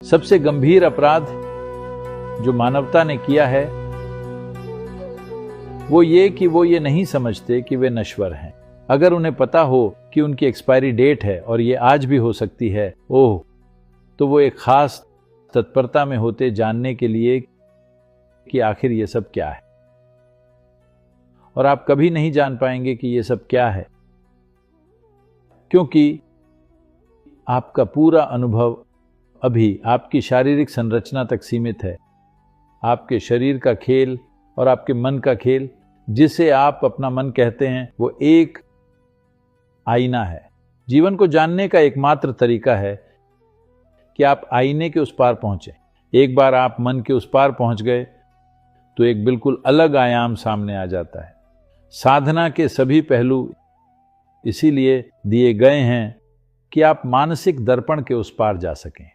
सबसे गंभीर अपराध जो मानवता ने किया है वो ये नहीं समझते कि वे नश्वर हैं। अगर उन्हें पता हो कि उनकी एक्सपायरी डेट है और ये आज भी हो सकती है, तो वो एक खास तत्परता में होते जानने के लिए कि आखिर ये सब क्या है। और आप कभी नहीं जान पाएंगे कि ये सब क्या है, क्योंकि आपका पूरा अनुभव अभी आपकी शारीरिक संरचना तक सीमित है। आपके शरीर का खेल और आपके मन का खेल, जिसे आप अपना मन कहते हैं, वो एक आईना है। जीवन को जानने का एकमात्र तरीका है कि आप आईने के उस पार पहुंचे। एक बार आप मन के उस पार पहुंच गए तो एक बिल्कुल अलग आयाम सामने आ जाता है। साधना के सभी पहलू इसीलिए दिए गए हैं कि आप मानसिक दर्पण के उस पार जा सकें।